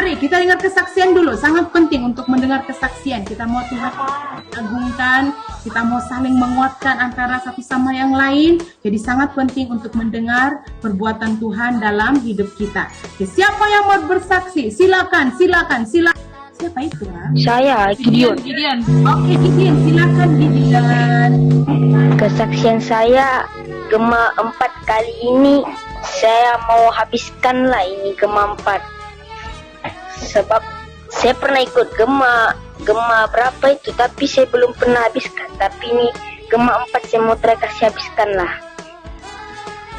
mari kita dengar kesaksian dulu. Sangat penting untuk mendengar kesaksian. Kita mau Tuhan agungkan, kita mau saling menguatkan antara satu sama yang lain. Jadi sangat penting untuk mendengar perbuatan Tuhan dalam hidup kita. Oke, siapa yang mau bersaksi? Silakan. Siapa itu? Saya, Gideon. Oke, Gideon, silakan Gideon. Kesaksian saya, Gema 4 kali ini saya mau habiskanlah ini Gema 4. Sebab saya pernah ikut Gema berapa itu, tapi saya belum pernah habiskan. Tapi ini Gema 4 saya mau try kasih habiskanlah.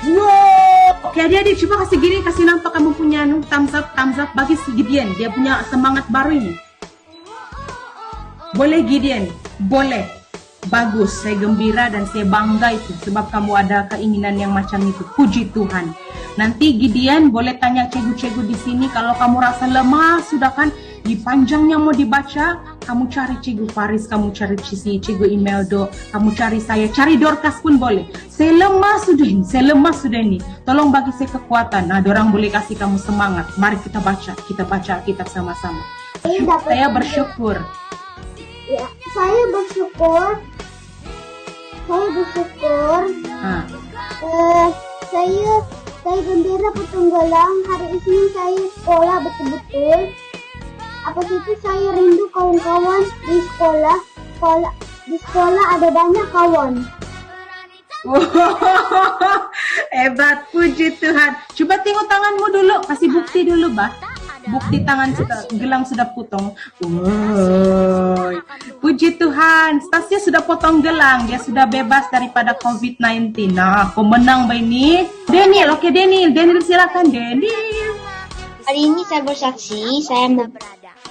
Wow. Oke, adik-adik coba kasih gini, kasih nampak kamu punya thumbs up bagi si Gideon. Dia punya semangat baru ini. Boleh Gideon, boleh. Bagus, saya gembira dan saya bangga itu sebab kamu ada keinginan yang macam itu. Puji Tuhan. Nanti Gideon boleh tanya cikgu-cikgu di sini kalau kamu rasa lemah sudah kan, di panjangnya mau dibaca, kamu cari cikgu Faris, kamu cari cikgu Imeldo, kamu cari saya, cari Dorcas pun boleh. Saya lemah sudah ini. Tolong bagi saya kekuatan. Nah, dorang boleh kasih kamu semangat. Mari kita baca Alkitab sama-sama. Saya bersyukur. Ya, saya bersyukur. Saya gembira Petunggalang. Hari ini saya sekolah betul-betul. Apa itu saya rindu kawan-kawan di sekolah. Di sekolah ada banyak kawan. Hebat, puji Tuhan. Coba tengok tanganmu dulu, kasih bukti dulu, Bah. Bukti tangan gelang sudah potong. Wow. Puji Tuhan, Stasia sudah potong gelang. Dia sudah bebas daripada COVID-19. Nah, kau menang, Mbak ini. Daniel, oke Daniel silakan Daniel. Hari ini saya bersaksi, saya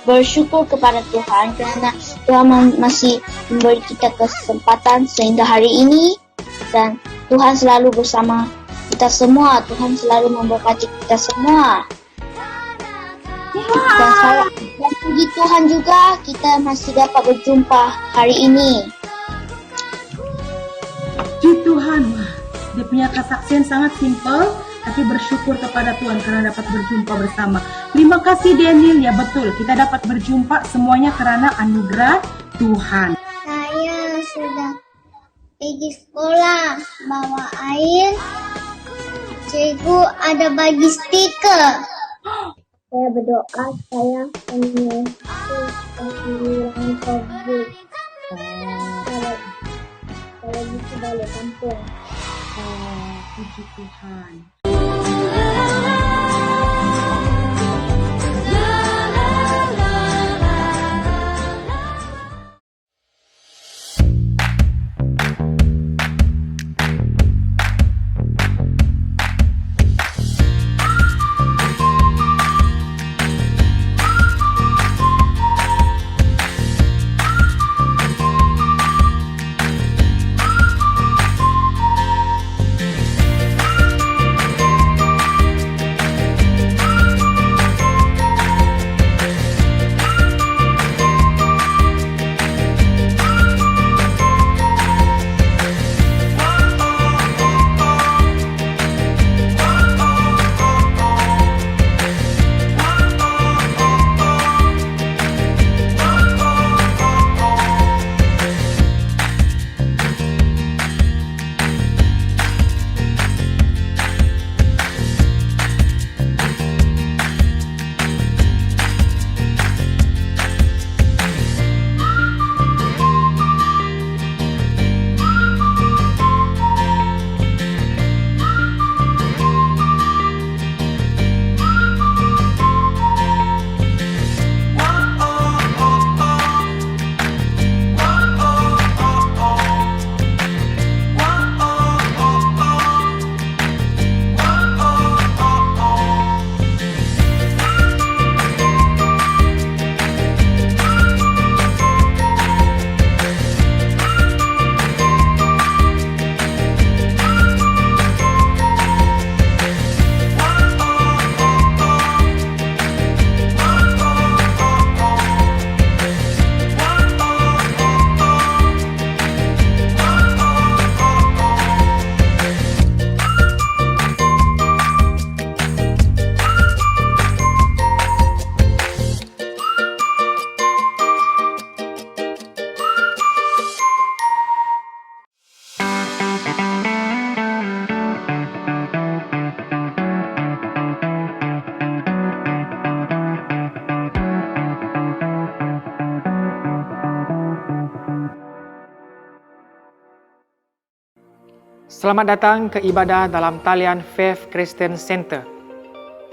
bersyukur kepada Tuhan karena Tuhan masih memberi kita kesempatan sehingga hari ini, dan Tuhan selalu bersama kita semua. Tuhan selalu memberkati kita semua. Dan puji Tuhan juga kita masih dapat berjumpa hari ini. Puji Tuhan. Wah, dia punya kesaksian sangat simpel, tapi bersyukur kepada Tuhan karena dapat berjumpa bersama. Terima kasih Daniel, ya betul, kita dapat berjumpa semuanya karena anugerah Tuhan. Saya sudah pergi sekolah, bawa air. Cikgu ada bagi stiker. Saya berdoa saya mengurangi COVID. Kalau gitu balik kampung. Puji Tuhan. Selamat datang ke ibadah dalam talian Faith Christian Center.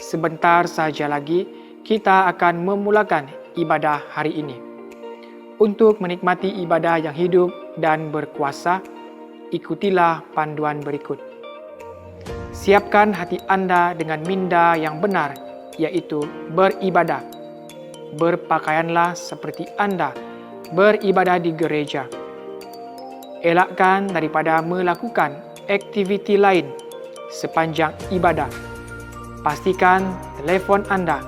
Sebentar saja lagi, kita akan memulakan ibadah hari ini. Untuk menikmati ibadah yang hidup dan berkuasa, ikutilah panduan berikut. Siapkan hati Anda dengan minda yang benar, yaitu beribadah. Berpakaianlah seperti Anda beribadah di gereja. Elakkan daripada melakukan aktiviti lain sepanjang ibadah. Pastikan telefon Anda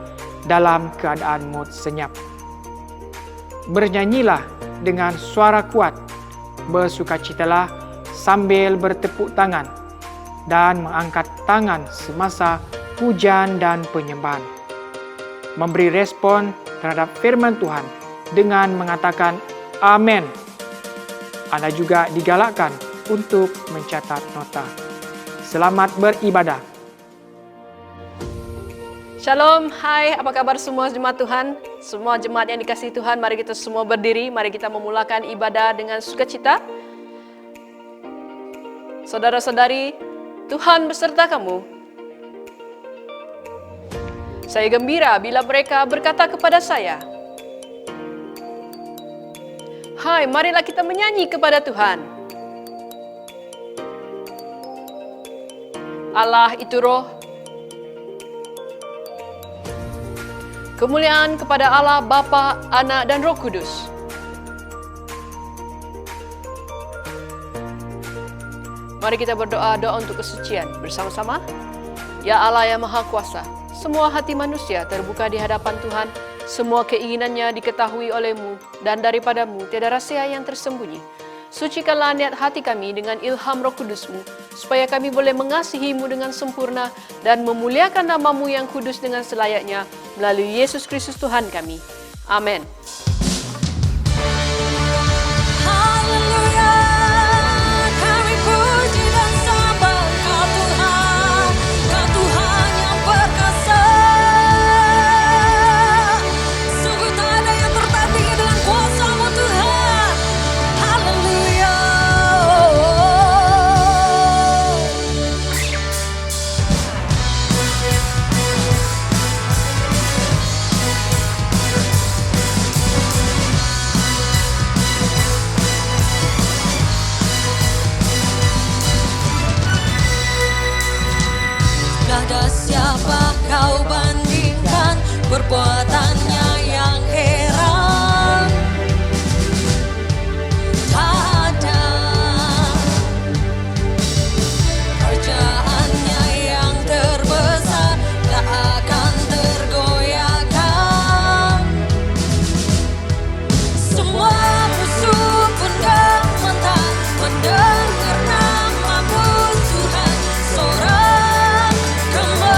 dalam keadaan mode senyap. Bernyanyilah dengan suara kuat, bersukacitalah sambil bertepuk tangan dan mengangkat tangan semasa pujian dan penyembahan. Memberi respon terhadap firman Tuhan dengan mengatakan amin. Anda juga digalakkan untuk mencatat nota. Selamat beribadah. Shalom, hai, apa kabar semua jemaat Tuhan? Semua jemaat yang dikasihi Tuhan, mari kita semua berdiri, mari kita memulakan ibadah dengan sukacita. Saudara-saudari, Tuhan beserta kamu. Saya gembira bila mereka berkata kepada saya, hai, marilah kita menyanyi kepada Tuhan. Allah itu roh. Kemuliaan kepada Allah Bapa, Anak, dan Roh Kudus. Mari kita berdoa untuk kesucian bersama-sama. Ya Allah yang Maha Kuasa, semua hati manusia terbuka di hadapan Tuhan. Semua keinginannya diketahui oleh-Mu, dan daripadamu tiada rahasia yang tersembunyi. Sucikanlah niat hati kami dengan ilham Roh Kudus-Mu, supaya kami boleh mengasihi-Mu dengan sempurna dan memuliakan nama-Mu yang kudus dengan selayaknya, melalui Yesus Kristus Tuhan kami. Amin. Siapa kau bandingkan perbuatannya yang heran? Tak ada kerjaannya yang terbesar, tak akan tergoyahkan. Semua musuh pun gemetar mendengar nama-Mu Tuhan. Sorak kemenangan.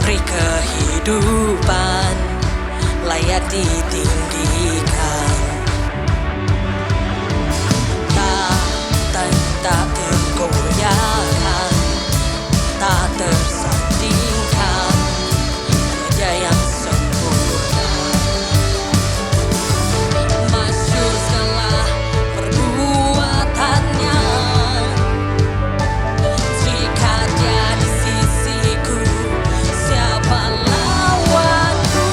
Peri kehidupan layak ditinggikan. Tak tergoyahkan, tak tersandingkan, Raja yang sempurna. Masyhur segala perbuatannya, jika Dia di sisiku, siapa lawanku?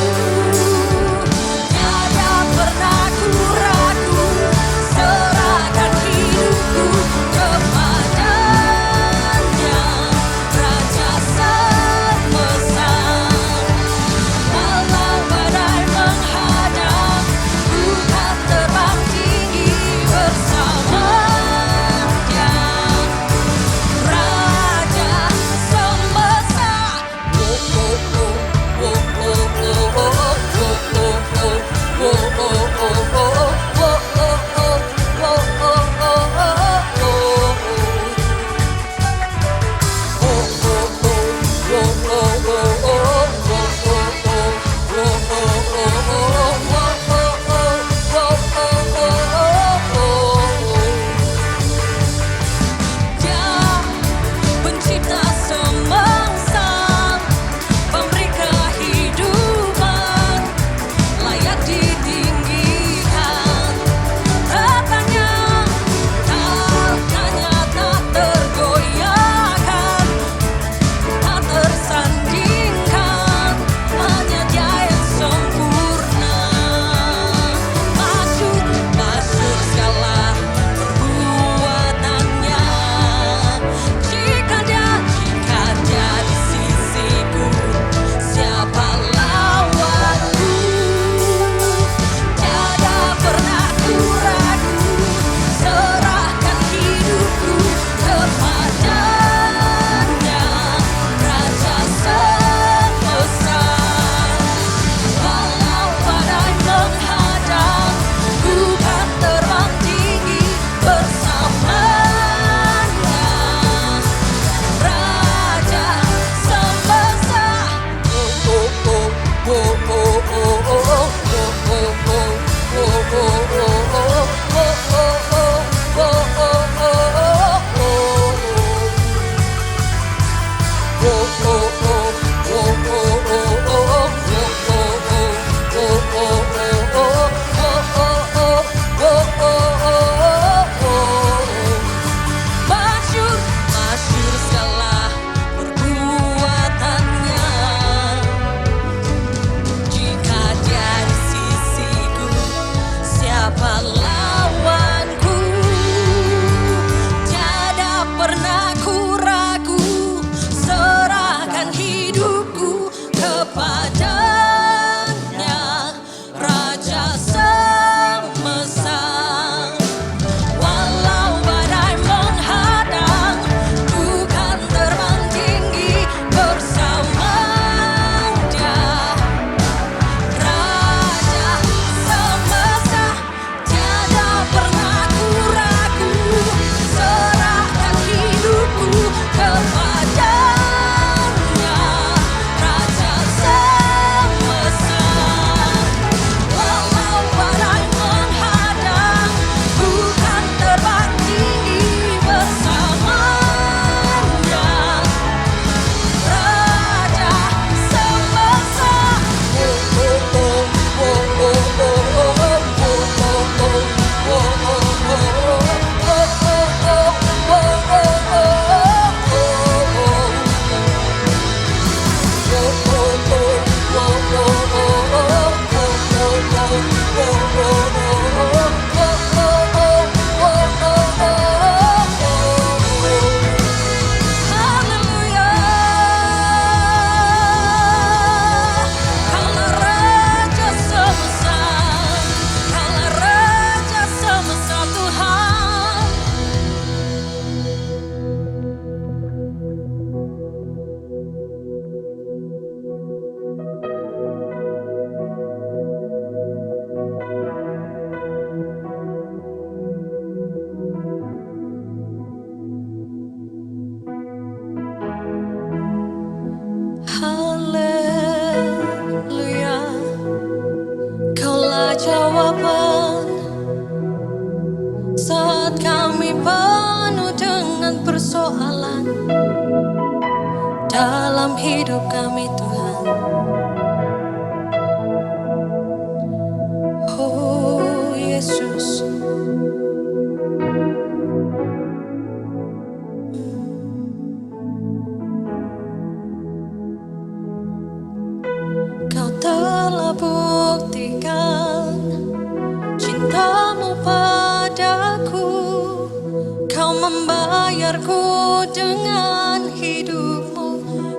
membayarku dengan hidupmu.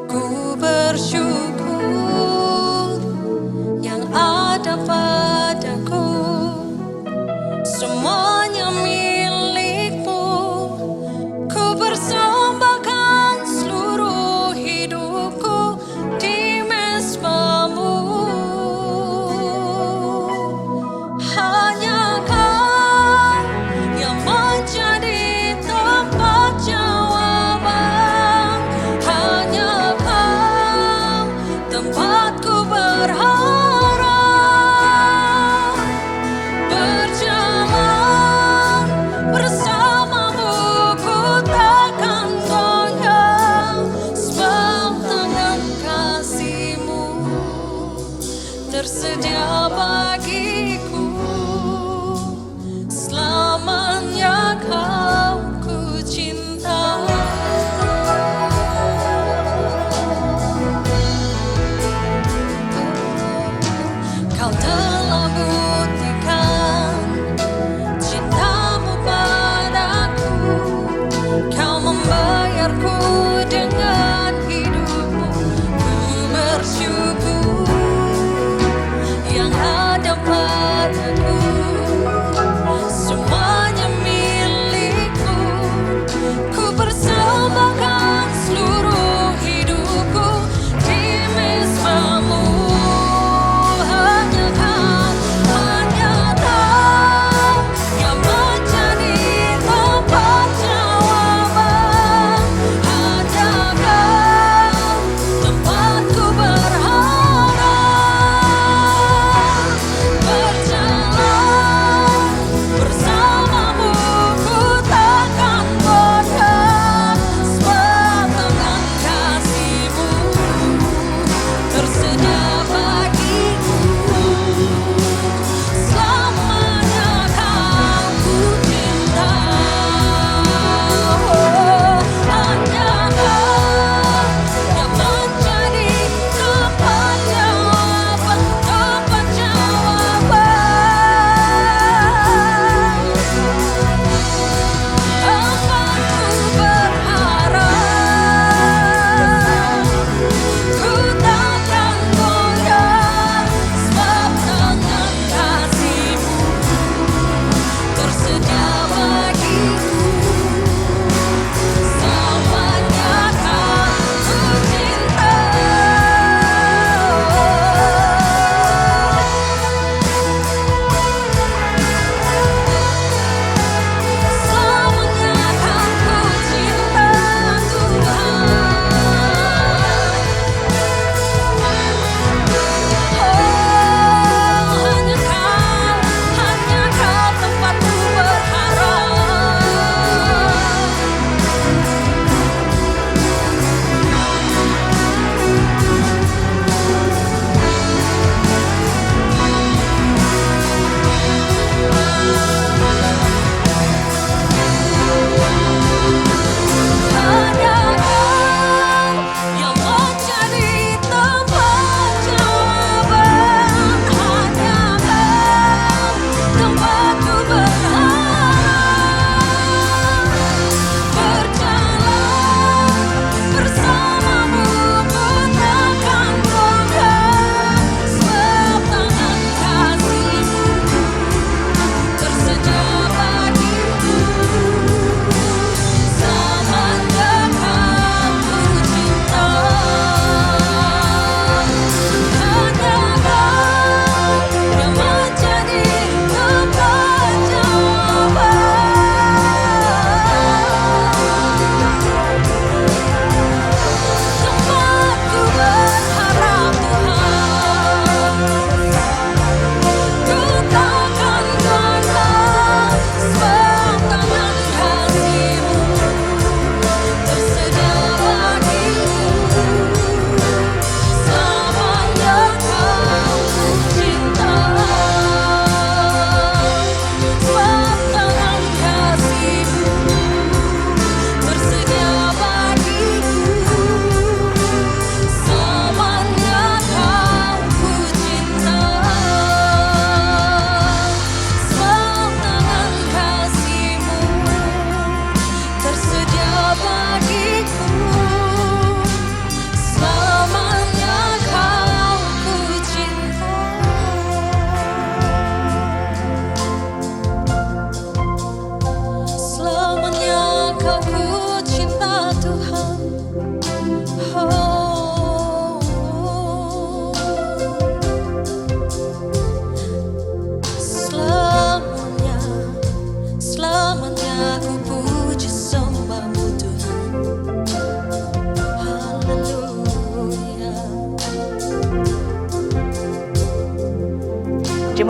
Ku bersyukur yang ada padaku, semuanya milikmu. Ku persembahkan seluruh hidupku di mezbamu. Hanya Kau yang menjadi tempat jawaban.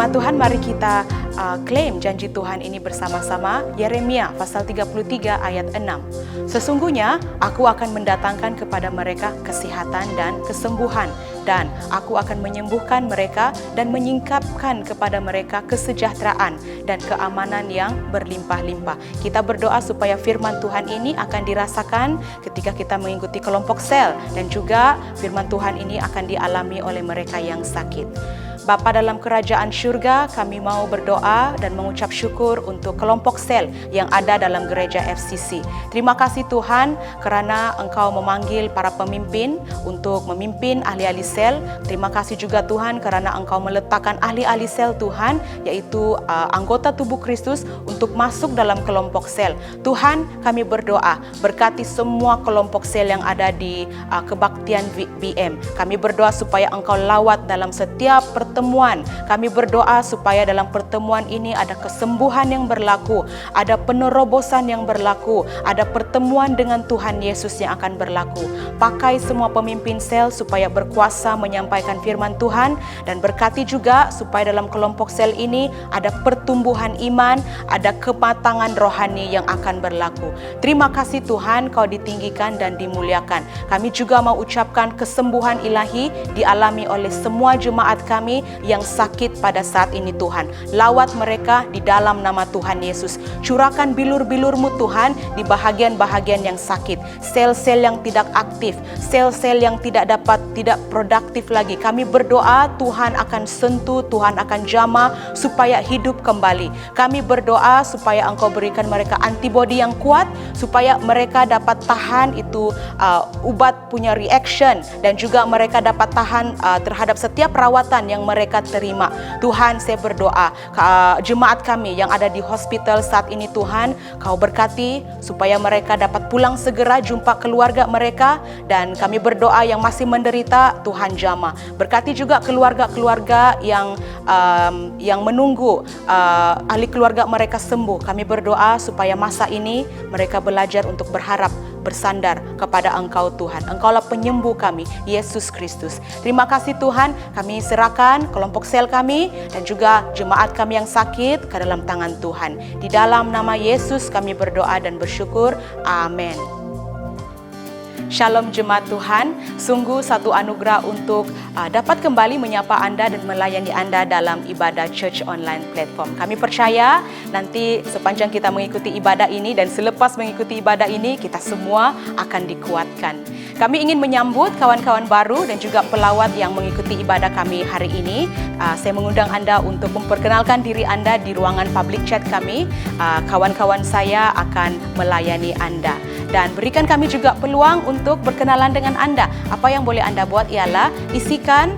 Jemaat Tuhan, mari kita klaim janji Tuhan ini bersama-sama. Yeremia pasal 33 ayat 6. Sesungguhnya aku akan mendatangkan kepada mereka kesehatan dan kesembuhan, dan aku akan menyembuhkan mereka dan menyingkapkan kepada mereka kesejahteraan dan keamanan yang berlimpah-limpah. Kita berdoa supaya firman Tuhan ini akan dirasakan ketika kita mengikuti kelompok sel, dan juga firman Tuhan ini akan dialami oleh mereka yang sakit. Bapa dalam kerajaan syurga, kami mau berdoa dan mengucap syukur untuk kelompok sel yang ada dalam gereja FCC. Terima kasih Tuhan kerana Engkau memanggil para pemimpin untuk memimpin ahli-ahli sel. Terima kasih juga Tuhan kerana Engkau meletakkan ahli-ahli sel Tuhan, yaitu anggota tubuh Kristus, untuk masuk dalam kelompok sel. Tuhan, kami berdoa berkati semua kelompok sel yang ada di kebaktian BM. Kami berdoa supaya Engkau lawat dalam setiap pertemuan. Kami berdoa supaya dalam pertemuan ini ada kesembuhan yang berlaku, ada penerobosan yang berlaku, ada pertemuan dengan Tuhan Yesus yang akan berlaku. Pakai semua pemimpin sel supaya berkuasa menyampaikan firman Tuhan, dan berkati juga supaya dalam kelompok sel ini ada pertumbuhan iman, ada kematangan rohani yang akan berlaku. Terima kasih Tuhan, Kau ditinggikan dan dimuliakan. Kami juga mau ucapkan kesembuhan ilahi dialami oleh semua jemaat kami yang sakit pada saat ini Tuhan. Lawat mereka di dalam nama Tuhan Yesus. Curahkan bilur-bilur-Mu Tuhan di bahagian-bahagian yang sakit. Sel-sel yang tidak aktif, sel-sel yang tidak produktif lagi. Kami berdoa Tuhan akan sentuh, Tuhan akan jamah supaya hidup kembali. Kami berdoa supaya Engkau berikan mereka antibodi yang kuat, supaya mereka dapat tahan itu ubat punya reaction, dan juga mereka dapat tahan terhadap setiap perawatan yang mereka terima. Tuhan, saya berdoa jemaat kami yang ada di hospital saat ini Tuhan, Kau berkati supaya mereka dapat pulang segera jumpa keluarga mereka, dan kami berdoa yang masih menderita Tuhan jamah. Berkati juga keluarga-keluarga yang menunggu ahli keluarga mereka sembuh. Kami berdoa supaya masa ini mereka belajar untuk berharap, bersandar kepada Engkau Tuhan. Engkaulah penyembuh kami, Yesus Kristus. Terima kasih Tuhan, kami serahkan kelompok sel kami dan juga jemaat kami yang sakit ke dalam tangan Tuhan. Di dalam nama Yesus kami berdoa dan bersyukur. Amin. Shalom jemaat Tuhan, sungguh satu anugerah untuk dapat kembali menyapa Anda dan melayani Anda dalam ibadah Church Online Platform. Kami percaya nanti sepanjang kita mengikuti ibadah ini dan selepas mengikuti ibadah ini, kita semua akan dikuatkan. Kami ingin menyambut kawan-kawan baru dan juga pelawat yang mengikuti ibadah kami hari ini. Saya mengundang Anda untuk memperkenalkan diri Anda di ruangan public chat kami. Kawan-kawan saya akan melayani Anda. Dan berikan kami juga peluang untuk berkenalan dengan Anda. Apa yang boleh Anda buat ialah isikan,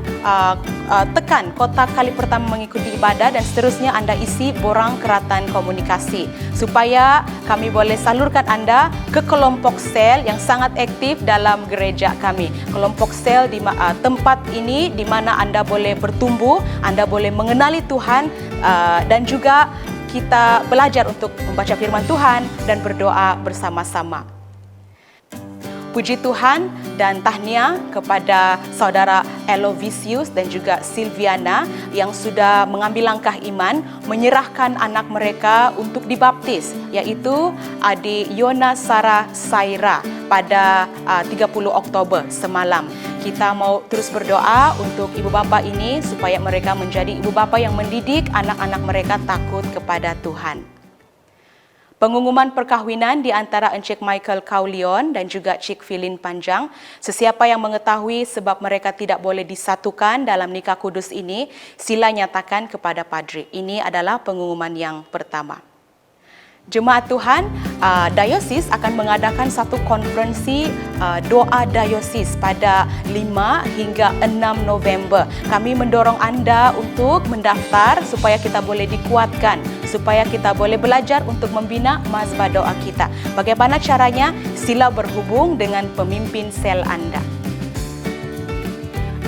tekan kotak kali pertama mengikuti ibadah, dan seterusnya Anda isi borang keratan komunikasi supaya kami boleh salurkan Anda ke kelompok sel yang sangat aktif dalam gereja kami. Kelompok sel di tempat ini di mana Anda boleh bertumbuh, Anda boleh mengenali Tuhan, dan juga kita belajar untuk membaca firman Tuhan dan berdoa bersama-sama. Puji Tuhan dan tahniah kepada saudara Elovisius dan juga Silviana yang sudah mengambil langkah iman, menyerahkan anak mereka untuk dibaptis, yaitu adik Yona Sarah Saira pada 30 Oktober semalam. Kita mau terus berdoa untuk ibu bapa ini supaya mereka menjadi ibu bapa yang mendidik anak-anak mereka takut kepada Tuhan. Pengumuman perkahwinan di antara Encik Michael Kaulion dan juga Cik Filin Panjang. Sesiapa yang mengetahui sebab mereka tidak boleh disatukan dalam nikah kudus ini, sila nyatakan kepada padri. Ini adalah pengumuman yang pertama. Jemaat Tuhan, Diosis akan mengadakan satu konferensi doa Diosis pada 5 hingga 6 November. Kami mendorong Anda untuk mendaftar supaya kita boleh dikuatkan, supaya kita boleh belajar untuk membina mazbah doa kita. Bagaimana caranya? Sila berhubung dengan pemimpin sel Anda.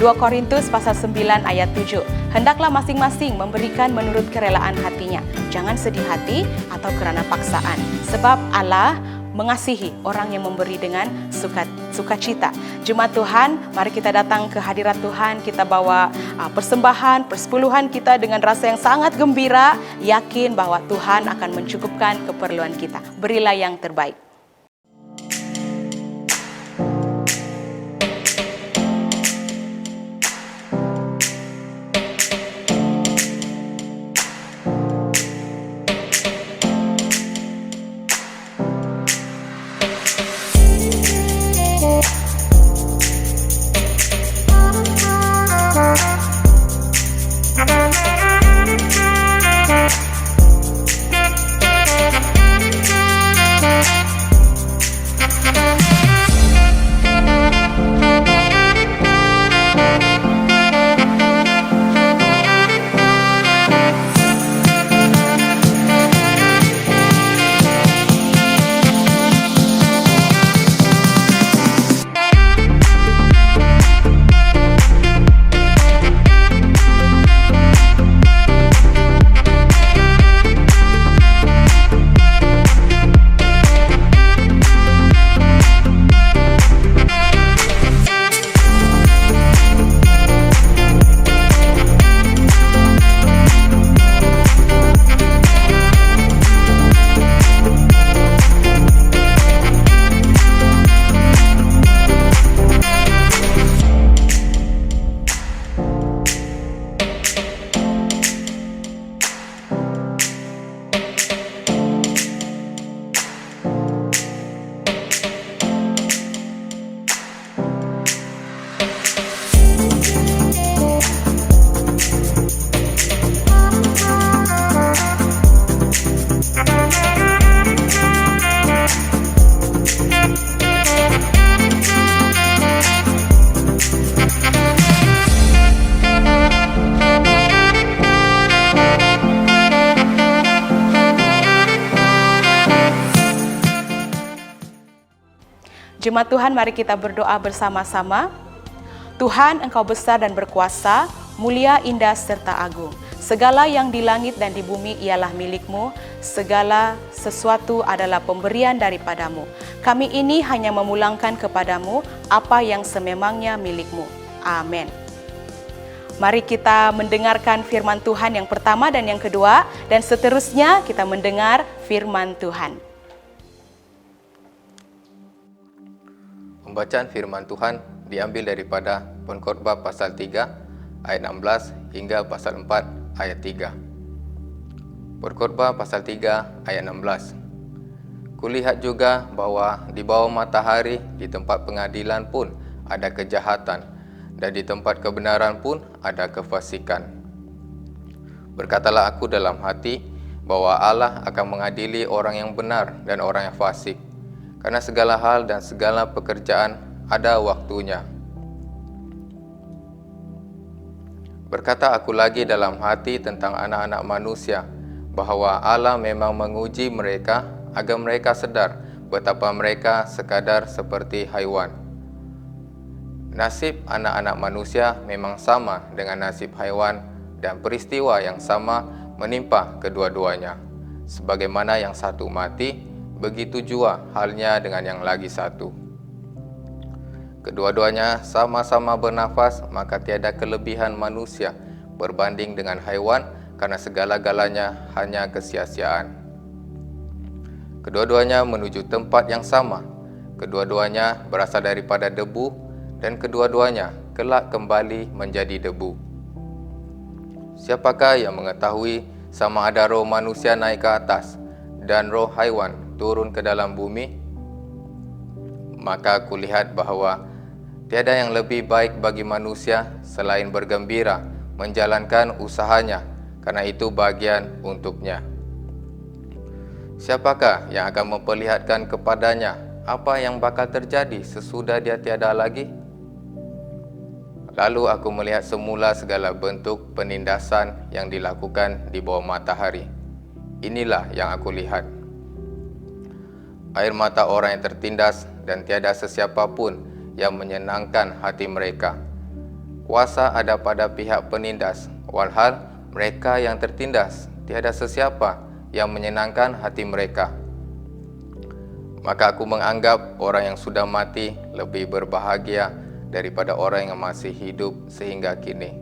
2 Korintus pasal 9 ayat 7. Hendaklah masing-masing memberikan menurut kerelaan hatinya. Jangan sedih hati atau kerana paksaan. Sebab Allah mengasihi orang yang memberi dengan sukacita. Jemaat Tuhan, mari kita datang ke hadirat Tuhan, kita bawa persembahan, persepuluhan kita dengan rasa yang sangat gembira, yakin bahwa Tuhan akan mencukupkan keperluan kita. Berilah yang terbaik. Jemaat Tuhan, mari kita berdoa bersama-sama. Tuhan, Engkau besar dan berkuasa, mulia, indah, serta agung. Segala yang di langit dan di bumi ialah milik-Mu, segala sesuatu adalah pemberian daripadamu. Kami ini hanya memulangkan kepadamu apa yang sememangnya milik-Mu. Amin. Mari kita mendengarkan firman Tuhan yang pertama dan yang kedua, dan seterusnya kita mendengar firman Tuhan. Pembacaan firman Tuhan diambil daripada Pengkhotbah pasal 3 ayat 16 hingga pasal 4 ayat 3. Pengkhotbah pasal 3 ayat 16. Kulihat juga bahwa di bawah matahari di tempat pengadilan pun ada kejahatan, dan di tempat kebenaran pun ada kefasikan. Berkatalah aku dalam hati bahwa Allah akan mengadili orang yang benar dan orang yang fasik, karena segala hal dan segala pekerjaan ada waktunya. Berkata aku lagi dalam hati tentang anak-anak manusia, bahwa Allah memang menguji mereka agar mereka sedar betapa mereka sekadar seperti haiwan. Nasib anak-anak manusia memang sama dengan nasib haiwan, dan peristiwa yang sama menimpa kedua-duanya. Sebagaimana yang satu mati, begitu jua halnya dengan yang lagi satu. Kedua-duanya sama-sama bernafas, maka tiada kelebihan manusia berbanding dengan haiwan, karena segala-galanya hanya kesia-siaan. Kedua-duanya menuju tempat yang sama, kedua-duanya berasal daripada debu, dan kedua-duanya kelak kembali menjadi debu. Siapakah yang mengetahui sama ada roh manusia naik ke atas dan roh haiwan turun ke dalam bumi? Maka kulihat bahwa tiada yang lebih baik bagi manusia selain bergembira menjalankan usahanya, karena itu bagian untuknya. Siapakah yang akan memperlihatkan kepadanya apa yang bakal terjadi sesudah dia tiada lagi? Lalu aku melihat semula segala bentuk penindasan yang dilakukan di bawah matahari. Inilah yang aku lihat. Air mata orang yang tertindas, dan tiada sesiapa pun yang menyenangkan hati mereka. Kuasa ada pada pihak penindas, walhal mereka yang tertindas, tiada sesiapa yang menyenangkan hati mereka. maka aku menganggap orang yang sudah mati lebih berbahagia daripada orang yang masih hidup sehingga kini.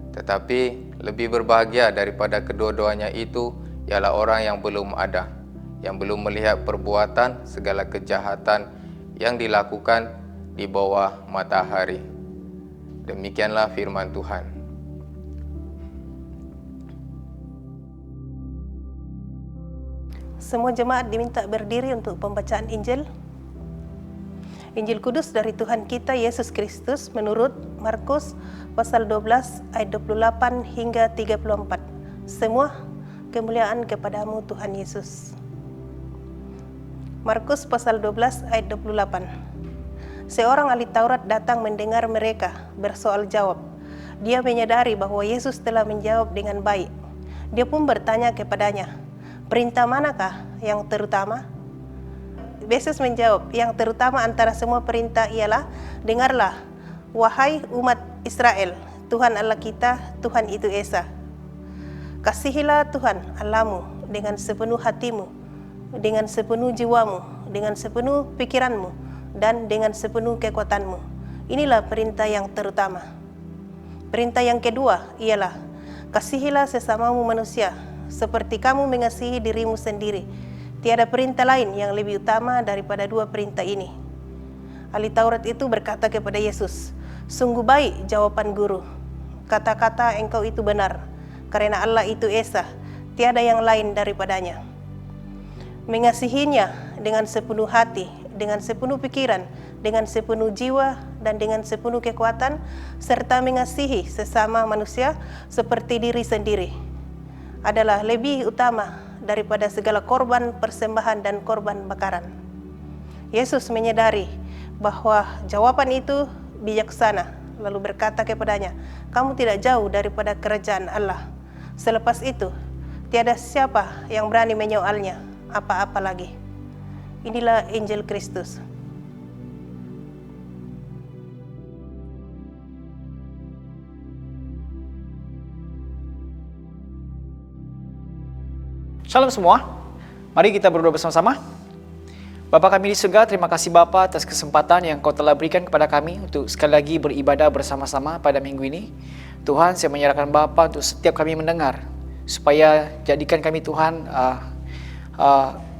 Tetapi lebih berbahagia daripada kedua-duanya itu ialah orang yang belum ada, yang belum melihat perbuatan segala kejahatan yang dilakukan di bawah matahari. Demikianlah firman Tuhan. Semua jemaat diminta berdiri untuk pembacaan Injil. Injil Kudus dari Tuhan kita Yesus Kristus menurut Markus pasal 12 ayat 28 hingga 34. Semua kemuliaan kepadamu Tuhan Yesus. Markus pasal 12 ayat 28. Seorang ahli Taurat datang mendengar mereka bersoal jawab. Dia menyadari bahwa Yesus telah menjawab dengan baik. Dia pun bertanya kepadanya, "Perintah manakah yang terutama?" Yesus menjawab, "Yang terutama antara semua perintah ialah, dengarlah, wahai umat Israel, Tuhan Allah kita, Tuhan itu Esa. Kasihilah Tuhan Allahmu dengan sepenuh hatimu, dengan sepenuh jiwamu, dengan sepenuh pikiranmu, dan dengan sepenuh kekuatanmu. Inilah perintah yang terutama. Perintah yang kedua ialah, kasihilah sesamamu manusia, seperti kamu mengasihi dirimu sendiri. Tiada perintah lain yang lebih utama daripada dua perintah ini." Ahli Taurat itu berkata kepada Yesus, "Sungguh baik jawaban guru. Kata-kata engkau itu benar, karena Allah itu Esa, tiada yang lain daripadanya. Mengasihinya dengan sepenuh hati, dengan sepenuh pikiran, dengan sepenuh jiwa, dan dengan sepenuh kekuatan, serta mengasihi sesama manusia seperti diri sendiri adalah lebih utama daripada segala korban persembahan dan korban bakaran." Yesus menyadari bahwa jawaban itu bijaksana, lalu berkata kepadanya, "Kamu tidak jauh daripada kerajaan Allah." Selepas itu, tiada siapa yang berani menyoalnya apa-apa lagi. Inilah Injil Kristus. Shalom semua, mari kita berdoa bersama-sama. Bapa kami di surga, terima kasih Bapa atas kesempatan yang Kau telah berikan kepada kami untuk sekali lagi beribadah bersama-sama pada minggu ini. Tuhan, saya menyerahkan Bapa untuk setiap kami mendengar, supaya jadikan kami Tuhan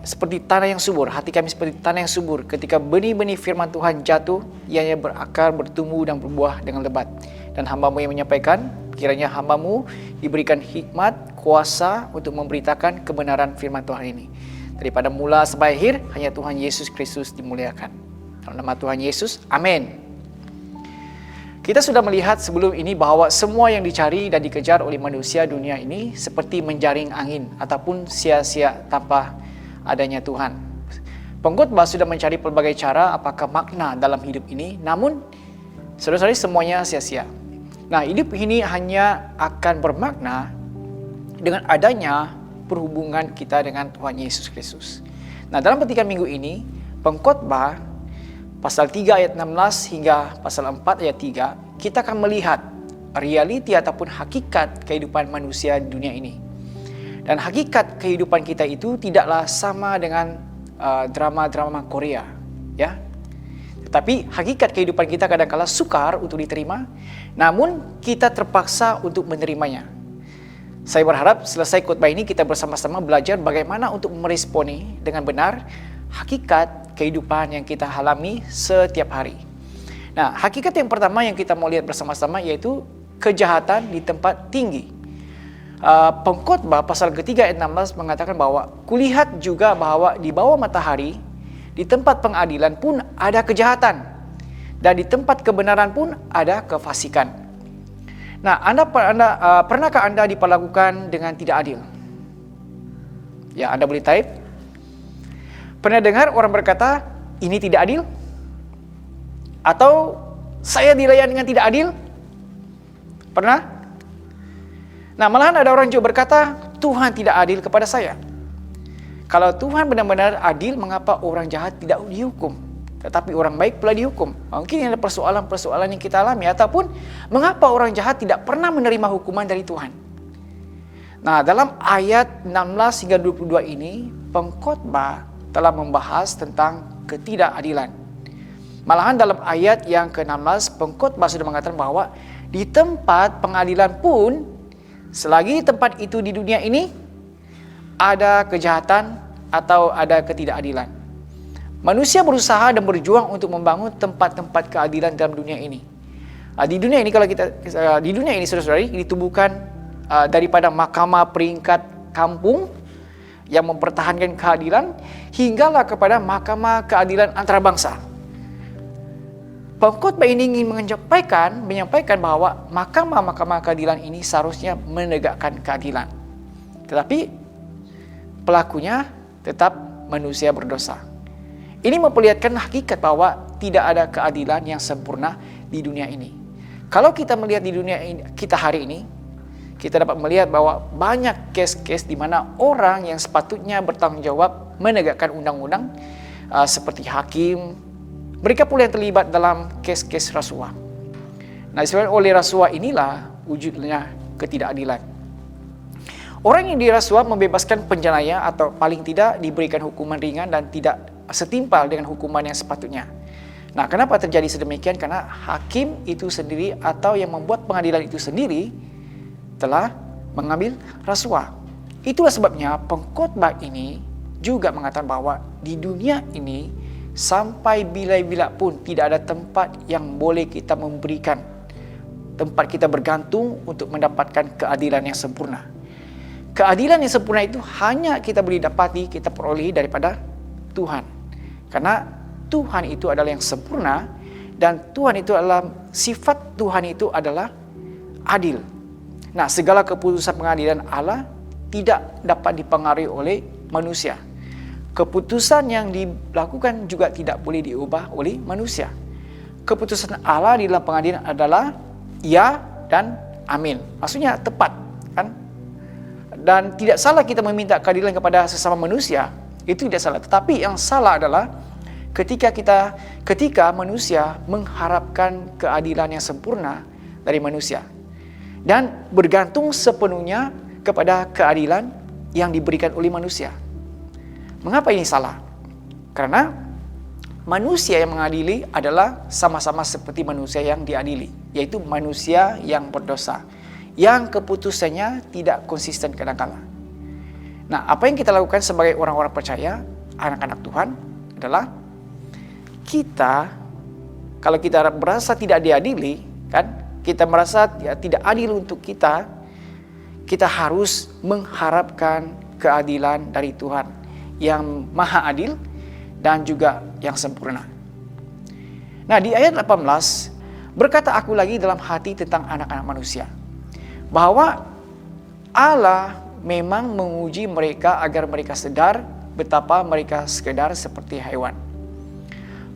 seperti tanah yang subur, hati kami seperti tanah yang subur ketika benih-benih firman Tuhan jatuh, ianya berakar, bertumbuh dan berbuah dengan lebat. Dan hamba-Mu yang menyampaikan, kiranya hamba-Mu diberikan hikmat, kuasa untuk memberitakan kebenaran firman Tuhan ini. Daripada mula sampai akhir, hanya Tuhan Yesus Kristus dimuliakan. Dalam nama Tuhan Yesus, amin. Kita sudah melihat sebelum ini bahwa semua yang dicari dan dikejar oleh manusia dunia ini seperti menjaring angin ataupun sia-sia tanpa adanya Tuhan. Pengkhotbah sudah mencari pelbagai cara apakah makna dalam hidup ini, namun saudara-saudari semuanya sia-sia. Nah, hidup ini hanya akan bermakna dengan adanya perhubungan kita dengan Tuhan Yesus Kristus. Nah, dalam petikan minggu ini, Pengkhotbah pasal 3 ayat 16 hingga pasal 4 ayat 3, kita akan melihat realiti ataupun hakikat kehidupan manusia di dunia ini. Dan hakikat kehidupan kita itu tidaklah sama dengan drama-drama Korea, ya. Tetapi hakikat kehidupan kita kadang-kala sukar untuk diterima, namun kita terpaksa untuk menerimanya. Saya berharap selesai khotbah ini kita bersama-sama belajar bagaimana untuk meresponi dengan benar hakikat kehidupan yang kita alami setiap hari. Nah, hakikat yang pertama yang kita mau lihat bersama-sama yaitu kejahatan di tempat tinggi. Pengkhotbah pasal ketiga ayat 16 mengatakan bahwa kulihat juga bahwa di bawah matahari, di tempat pengadilan pun ada kejahatan, dan di tempat kebenaran pun ada kefasikan. Nah, pernahkah Anda diperlakukan dengan tidak adil? Ya, Anda boleh type. Pernah dengar orang berkata, ini tidak adil? Atau saya dilayani dengan tidak adil? Pernah? Nah, malahan ada orang juga berkata, Tuhan tidak adil kepada saya. Kalau Tuhan benar-benar adil, mengapa orang jahat tidak dihukum? Tetapi orang baik pula dihukum. Mungkin ada persoalan-persoalan yang kita alami. Ataupun mengapa orang jahat tidak pernah menerima hukuman dari Tuhan. Nah, dalam ayat 16 hingga 22 ini, Pengkhotbah telah membahas tentang ketidakadilan. Malahan dalam ayat yang ke-16, pengkhotbah sudah mengatakan bahwa di tempat pengadilan pun, selagi tempat itu di dunia ini, ada kejahatan atau ada ketidakadilan. Manusia berusaha dan berjuang untuk membangun tempat-tempat keadilan dalam dunia ini. Di dunia ini, di dunia ini saudara-saudari, ditubuhkan daripada mahkamah peringkat kampung yang mempertahankan keadilan, hinggalah kepada mahkamah keadilan antarabangsa. Pengkhotbah ini ingin menyampaikan bahwa mahkamah keadilan ini seharusnya menegakkan keadilan. Tetapi pelakunya tetap manusia berdosa. Ini memperlihatkan hakikat bahwa tidak ada keadilan yang sempurna di dunia ini. Kalau kita melihat di dunia ini, kita hari ini, kita dapat melihat bahwa banyak kes-kes di mana orang yang sepatutnya bertanggung jawab menegakkan undang-undang seperti hakim, mereka pula yang terlibat dalam kes-kes rasuah. Nah, disebabkan oleh rasuah inilah wujudnya ketidakadilan. Orang yang dirasuah membebaskan penjenayah atau paling tidak diberikan hukuman ringan dan tidak setimpal dengan hukuman yang sepatutnya. Nah, kenapa terjadi sedemikian? Karena hakim itu sendiri atau yang membuat pengadilan itu sendiri telah mengambil rasuah. Itulah sebabnya pengkhotbah ini juga mengatakan bahwa di dunia ini sampai bila-bila pun tidak ada tempat yang boleh kita memberikan, tempat kita bergantung untuk mendapatkan keadilan yang sempurna. Keadilan yang sempurna itu hanya kita boleh dapati, kita peroleh daripada Tuhan. Karena Tuhan itu adalah yang sempurna dan Tuhan itu adalah, sifat Tuhan itu adalah adil. Nah, segala keputusan pengadilan Allah tidak dapat dipengaruhi oleh manusia. Keputusan yang dilakukan juga tidak boleh diubah oleh manusia. Keputusan Allah di dalam pengadilan adalah ya dan amin. Maksudnya tepat, kan? Dan tidak salah kita meminta keadilan kepada sesama manusia, itu tidak salah. Tetapi yang salah adalah ketika manusia mengharapkan keadilan yang sempurna dari manusia dan bergantung sepenuhnya kepada keadilan yang diberikan oleh manusia. Mengapa ini salah? Karena manusia yang mengadili adalah sama-sama seperti manusia yang diadili, yaitu manusia yang berdosa, yang keputusannya tidak konsisten kadang-kala. Nah, apa yang kita lakukan sebagai orang-orang percaya, anak-anak Tuhan, adalah kita, kalau kita merasa tidak diadili, kan, kita merasa tidak adil untuk kita harus mengharapkan keadilan dari Tuhan yang maha adil dan juga yang sempurna. Nah, di ayat 18, berkata aku lagi dalam hati tentang anak-anak manusia, bahwa Allah memang menguji mereka agar mereka sedar betapa mereka sekedar seperti hewan.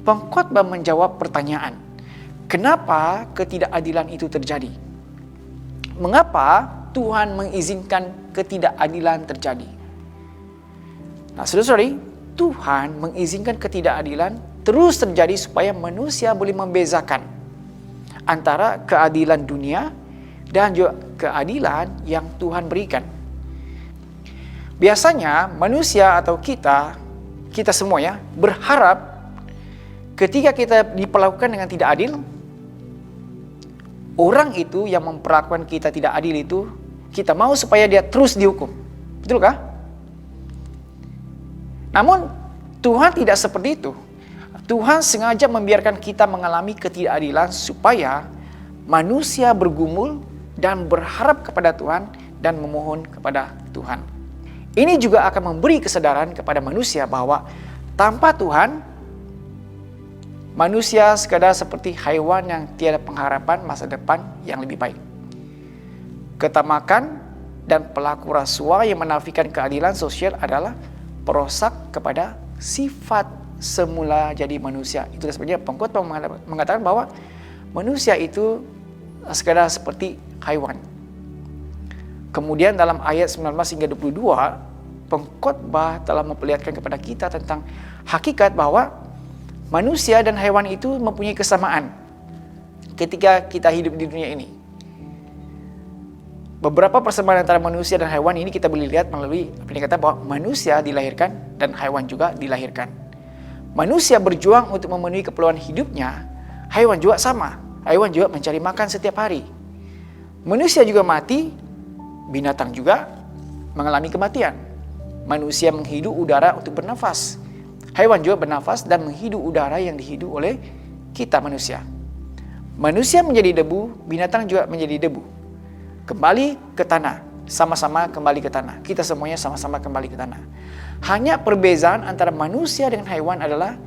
Pengkhotbah menjawab pertanyaan, kenapa ketidakadilan itu terjadi? Mengapa Tuhan mengizinkan ketidakadilan terjadi? Nah, saudara-saudari, Tuhan mengizinkan ketidakadilan terus terjadi supaya manusia boleh membezakan antara keadilan dunia dan juga keadilan yang Tuhan berikan. Biasanya manusia atau kita semua ya, berharap ketika kita diperlakukan dengan tidak adil, orang itu yang memperlakukan kita tidak adil itu, kita mau supaya dia terus dihukum. Betulkah? Namun Tuhan tidak seperti itu. Tuhan sengaja membiarkan kita mengalami ketidakadilan supaya manusia bergumul dan berharap kepada Tuhan dan memohon kepada Tuhan. Ini juga akan memberi kesadaran kepada manusia bahwa tanpa Tuhan, manusia sekadar seperti haiwan yang tiada pengharapan masa depan yang lebih baik. Ketamakan dan pelaku rasuah yang menafikan keadilan sosial adalah perosak kepada sifat semula jadi manusia. Itulah sebabnya pengkhotbah mengatakan bahwa manusia itu sekadar seperti haiwan. Kemudian dalam ayat 19 hingga 22, pengkhotbah telah memperlihatkan kepada kita tentang hakikat bahwa manusia dan haiwan itu mempunyai kesamaan ketika kita hidup di dunia ini. beberapa persamaan antara manusia dan hewan ini kita boleh lihat melalui pendekatan bahwa manusia dilahirkan dan hewan juga dilahirkan. Manusia berjuang untuk memenuhi keperluan hidupnya, hewan juga sama. Hewan juga mencari makan setiap hari. Manusia juga mati, binatang juga mengalami kematian. Manusia menghirup udara untuk bernafas. Hewan juga bernafas dan menghirup udara yang dihirup oleh kita manusia. Manusia menjadi debu, binatang juga menjadi debu. Kembali ke tanah, sama-sama kembali ke tanah. Kita semuanya sama-sama kembali ke tanah. Hanya perbezaan antara manusia dengan hewan adalah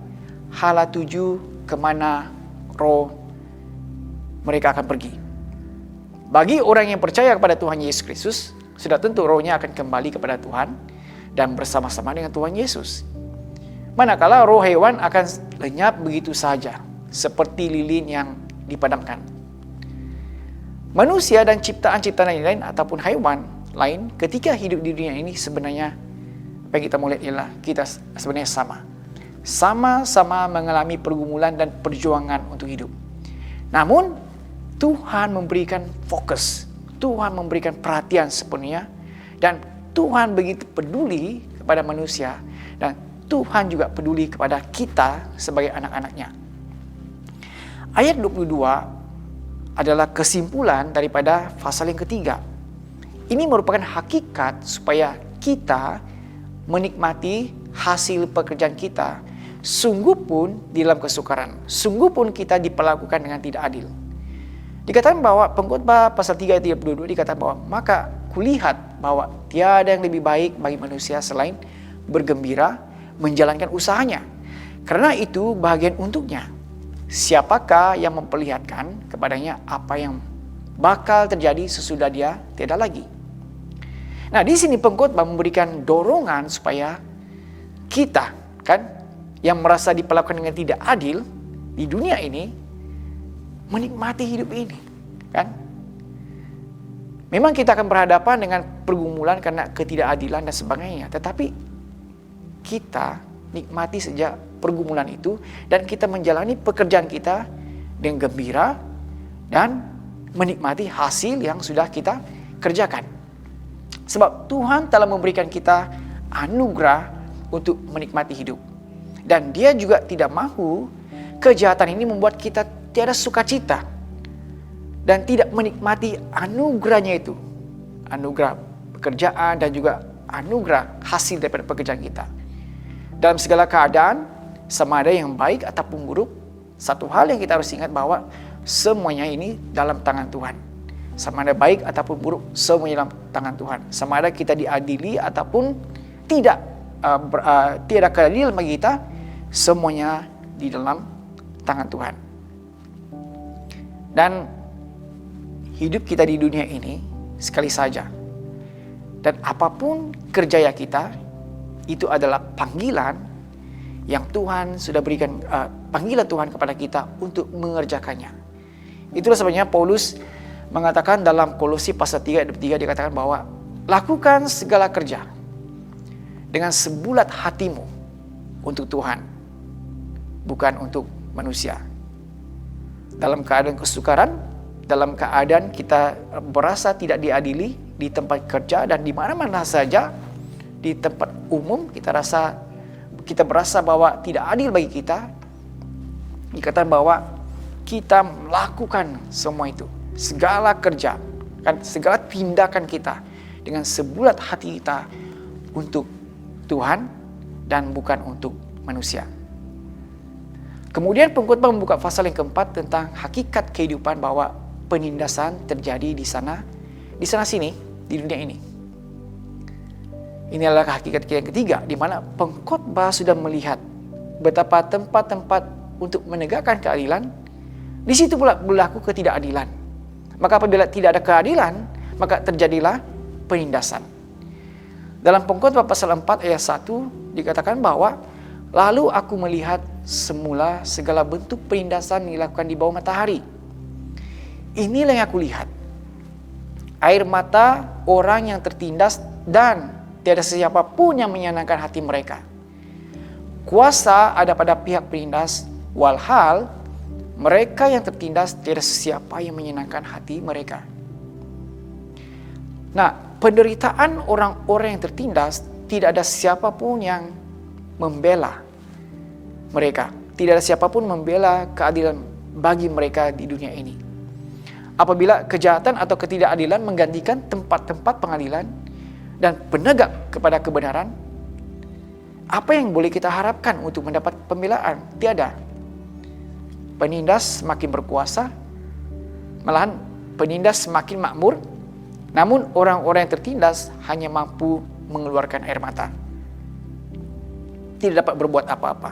hala tuju kemana roh mereka akan pergi. Bagi orang yang percaya kepada Tuhan Yesus Kristus, sudah tentu rohnya akan kembali kepada Tuhan dan bersama-sama dengan Tuhan Yesus. Manakala roh hewan akan lenyap begitu saja, seperti lilin yang dipadamkan. Manusia dan ciptaan-ciptaan lain ataupun haiwan lain ketika hidup di dunia ini sebenarnya apa yang kita mau lihat ialah kita sebenarnya sama. Sama-sama mengalami pergumulan dan perjuangan untuk hidup. Namun Tuhan memberikan fokus, Tuhan memberikan perhatian sepenuhnya dan Tuhan begitu peduli kepada manusia dan Tuhan juga peduli kepada kita sebagai anak-anaknya. Ayat 22 adalah kesimpulan daripada pasal yang ketiga. Ini merupakan hakikat supaya kita menikmati hasil pekerjaan kita, sungguh pun di dalam kesukaran, sungguh pun kita diperlakukan dengan tidak adil. Dikatakan bahwa Pengkhotbah pasal 3 ayat 32 dikatakan bahwa maka kulihat bahwa tiada yang lebih baik bagi manusia selain bergembira menjalankan usahanya. Karena itu bahagian untuknya. Siapakah yang memperlihatkan kepadanya apa yang bakal terjadi sesudah dia tiada lagi. Nah, di sini pengkhotbah memberikan dorongan supaya kita yang merasa diperlakukan dengan tidak adil di dunia ini menikmati hidup ini, Memang kita akan berhadapan dengan pergumulan karena ketidakadilan dan sebagainya, tetapi kita nikmati sejak pergumulan itu dan kita menjalani pekerjaan kita dengan gembira dan menikmati hasil yang sudah kita kerjakan. Sebab Tuhan telah memberikan kita anugerah untuk menikmati hidup. Dan Dia juga tidak mahu kejahatan ini membuat kita tiada sukacita dan tidak menikmati anugerahnya itu. Anugerah pekerjaan dan juga anugerah hasil daripada pekerjaan kita. Dalam segala keadaan, sama ada yang baik ataupun buruk, satu hal yang kita harus ingat bahwa semuanya ini dalam tangan Tuhan. Sama ada baik ataupun buruk, semuanya dalam tangan Tuhan. Sama ada kita diadili ataupun tidak, tiada keadilan bagi kita, semuanya di dalam tangan Tuhan. Dan hidup kita di dunia ini sekali saja. Dan apapun kerjaya kita, itu adalah panggilan yang Tuhan sudah berikan, panggilan Tuhan kepada kita untuk mengerjakannya. Itulah sebabnya Paulus mengatakan dalam Kolose pasal 3 ayat 3 dikatakan bahwa lakukan segala kerja dengan sebulat hatimu untuk Tuhan, bukan untuk manusia. Dalam keadaan kesukaran, dalam keadaan kita berasa tidak diadili di tempat kerja dan di mana-mana saja, di tempat umum kita berasa bahwa tidak adil bagi kita. Dikatakan bahwa kita melakukan semua itu, segala kerja, segala tindakan kita dengan sebulat hati kita untuk Tuhan dan bukan untuk manusia. Kemudian pengkhotbah membuka pasal yang keempat tentang hakikat kehidupan bahwa penindasan terjadi di sana sini di dunia ini. Ini adalah hakikat yang ketiga, di mana pengkhotbah sudah melihat betapa tempat-tempat untuk menegakkan keadilan, di situ pula berlaku ketidakadilan. Maka apabila tidak ada keadilan, maka terjadilah penindasan. Dalam pengkhotbah pasal 4 ayat 1 dikatakan bahwa lalu aku melihat semula segala bentuk penindasan dilakukan di bawah matahari. Inilah yang aku lihat. Air mata orang yang tertindas dan tiada siapa pun yang menyenangkan hati mereka. Kuasa ada pada pihak penindas, walhal mereka yang tertindas tiada siapa yang menyenangkan hati mereka. Nah, penderitaan orang-orang yang tertindas, tidak ada siapapun yang membela mereka. Tidak ada siapapun membela keadilan bagi mereka di dunia ini. Apabila kejahatan atau ketidakadilan menggantikan tempat-tempat pengadilan dan penegak kepada kebenaran, apa yang boleh kita harapkan untuk mendapat pembelaan? Tiada. Penindas semakin berkuasa, malahan penindas semakin makmur, namun orang-orang yang tertindas hanya mampu mengeluarkan air mata. Tidak dapat berbuat apa-apa.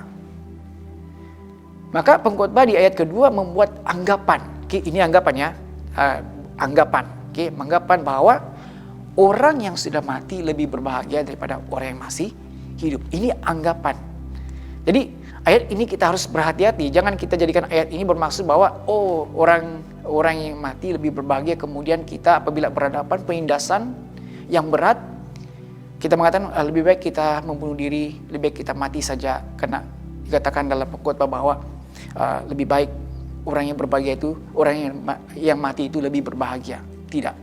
Maka pengkhotbah di ayat kedua membuat anggapan. Ini anggapannya, anggapan bahwa orang yang sudah mati lebih berbahagia daripada orang yang masih hidup. Ini anggapan. Jadi ayat ini kita harus berhati-hati. Jangan kita jadikan ayat ini bermaksud bahwa orang yang mati lebih berbahagia, kemudian kita apabila berhadapan penindasan yang berat, kita mengatakan lebih baik kita membunuh diri, lebih baik kita mati saja, karena dikatakan dalam pengkhotbah bahwa lebih baik orang yang berbahagia itu, orang yang mati itu lebih berbahagia. Tidak.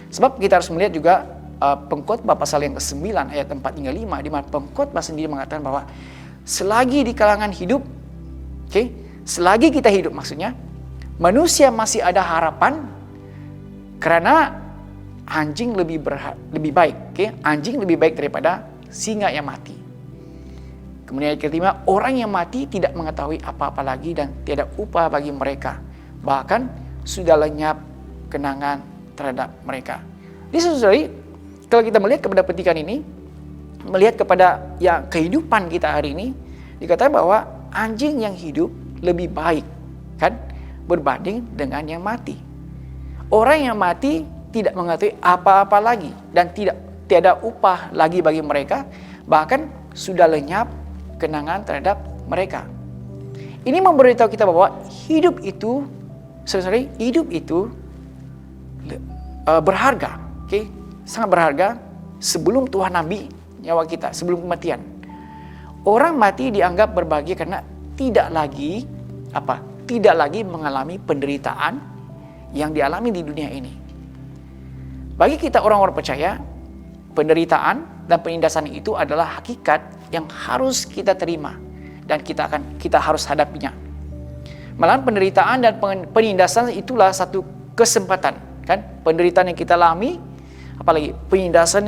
Sebab kita harus melihat juga pengkhotbah pasal yang ke-9 ayat 4 hingga 5, di mana pengkhotbah sendiri mengatakan bahwa selagi di kalangan hidup, selagi kita hidup maksudnya, manusia masih ada harapan, karena anjing lebih baik, anjing lebih baik daripada singa yang mati. Kemudian ayat ke-5, orang yang mati tidak mengetahui apa-apa lagi dan tiada upah bagi mereka, bahkan sudah lenyap kenangan terhadap mereka. Jadi saudara, kalau kita melihat kepada petikan ini, melihat kepada yang kehidupan kita hari ini, dikatakan bahwa anjing yang hidup lebih baik, kan, berbanding dengan yang mati. Orang yang mati tidak mengetahui apa-apa lagi dan tiada upah lagi bagi mereka, bahkan sudah lenyap kenangan terhadap mereka. Ini memberitahu kita bahwa hidup itu, saudara, hidup itu berharga, sangat berharga sebelum Tuhan ambil nyawa kita, sebelum kematian. Orang mati dianggap berbahagia karena tidak lagi mengalami penderitaan yang dialami di dunia ini. Bagi kita orang-orang percaya, penderitaan dan penindasan itu adalah hakikat yang harus kita terima dan kita harus hadapinya. Malahan penderitaan dan penindasan itulah satu kesempatan, kan? Penderitaan yang kita alami, apalagi penindasan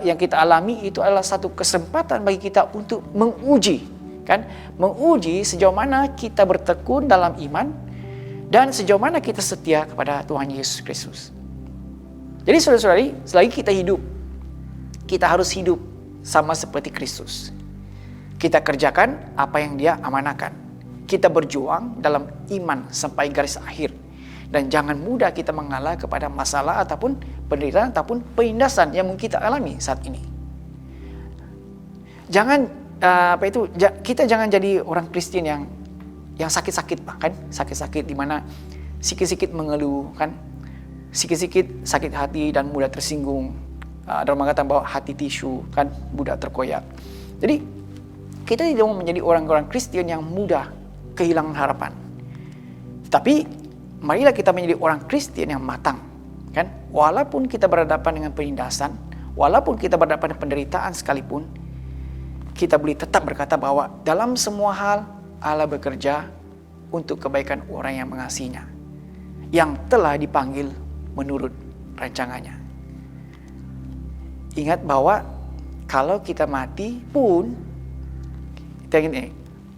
yang kita alami, itu adalah satu kesempatan bagi kita untuk menguji, kan? Menguji sejauh mana kita bertekun dalam iman dan sejauh mana kita setia kepada Tuhan Yesus Kristus. Jadi saudara-saudari, selagi kita hidup, kita harus hidup sama seperti Kristus. Kita kerjakan apa yang Dia amanahkan. Kita berjuang dalam iman sampai garis akhir. Dan jangan mudah kita mengalah kepada masalah ataupun penderitaan ataupun penindasan yang mungkin kita alami saat ini. Kita jangan jadi orang Kristen yang sakit-sakit, kan? Sakit-sakit di mana sikit-sikit mengeluh, kan? Sikit-sikit sakit hati dan mudah tersinggung. Ada orang mengatakan bahwa hati tisu, kan, mudah terkoyak. Jadi kita tidak mau menjadi orang-orang Kristen yang mudah kehilangan harapan. Tapi marilah kita menjadi orang Kristen yang matang, kan? Walaupun kita berhadapan dengan penindasan, walaupun kita berhadapan dengan penderitaan sekalipun, kita boleh tetap berkata bahwa dalam semua hal Allah bekerja untuk kebaikan orang yang mengasihinya, yang telah dipanggil menurut rancangannya. Ingat bahwa kalau kita mati pun,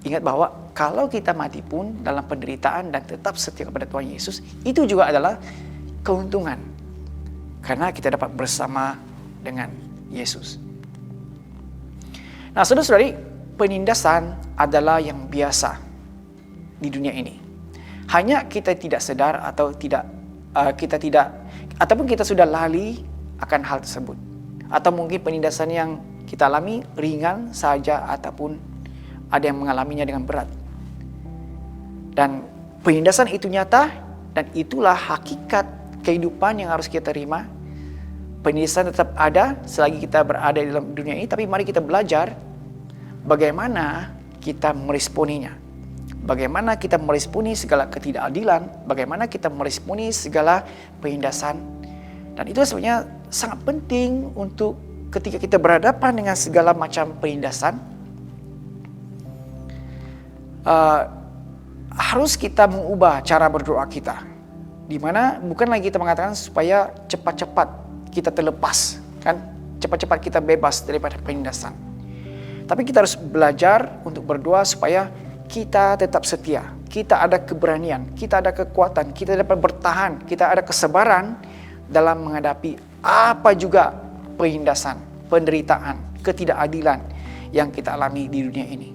ingat bahwa kalau kita mati pun dalam penderitaan dan tetap setia kepada Tuhan Yesus, itu juga adalah keuntungan. Karena kita dapat bersama dengan Yesus. Nah, saudara-saudari, penindasan adalah yang biasa di dunia ini. Hanya kita tidak sadar atau ataupun kita sudah lali akan hal tersebut. Atau mungkin penindasan yang kita alami ringan saja ataupun ada yang mengalaminya dengan berat. Dan penindasan itu nyata dan itulah hakikat kehidupan yang harus kita terima. Penindasan tetap ada selagi kita berada di dalam dunia ini, tapi mari kita belajar bagaimana kita meresponinya. Bagaimana kita meresponi segala ketidakadilan, bagaimana kita meresponi segala penindasan Dan itu sebenarnya sangat penting untuk ketika kita berhadapan dengan segala macam penindasan, harus kita mengubah cara berdoa kita. Di mana bukan lagi kita mengatakan supaya cepat-cepat kita terlepas, kan? Cepat-cepat kita bebas daripada penindasan. Tapi kita harus belajar untuk berdoa supaya kita tetap setia, kita ada keberanian, kita ada kekuatan, kita dapat bertahan, kita ada kesabaran dalam menghadapi apa juga penindasan, penderitaan, ketidakadilan yang kita alami di dunia ini.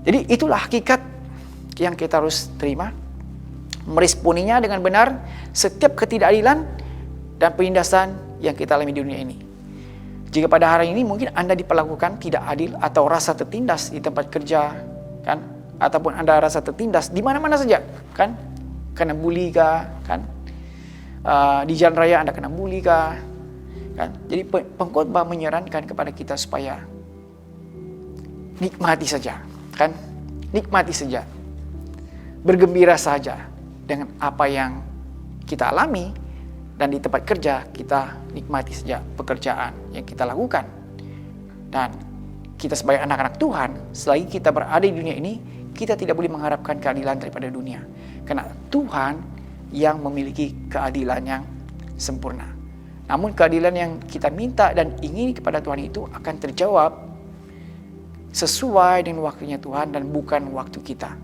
Jadi itulah hakikat yang kita harus terima, meresponinya dengan benar setiap ketidakadilan dan penindasan yang kita alami di dunia ini. Jika pada hari ini mungkin Anda diperlakukan tidak adil atau rasa tertindas di tempat kerja, kan? Ataupun Anda rasa tertindas di mana-mana saja, kan? Kena bully kah, kan? Di jalan raya Anda kena bully kah, kan? Jadi pengkhotbah menyarankan kepada kita supaya nikmati saja, kan? Nikmati saja, bergembira saja dengan apa yang kita alami. Dan di tempat kerja kita nikmati saja pekerjaan yang kita lakukan. Dan kita sebagai anak-anak Tuhan, selagi kita berada di dunia ini, kita tidak boleh mengharapkan keadilan daripada dunia. Karena Tuhan yang memiliki keadilan yang sempurna. Namun keadilan yang kita minta dan ingini kepada Tuhan itu akan terjawab sesuai dengan waktunya Tuhan dan bukan waktu kita.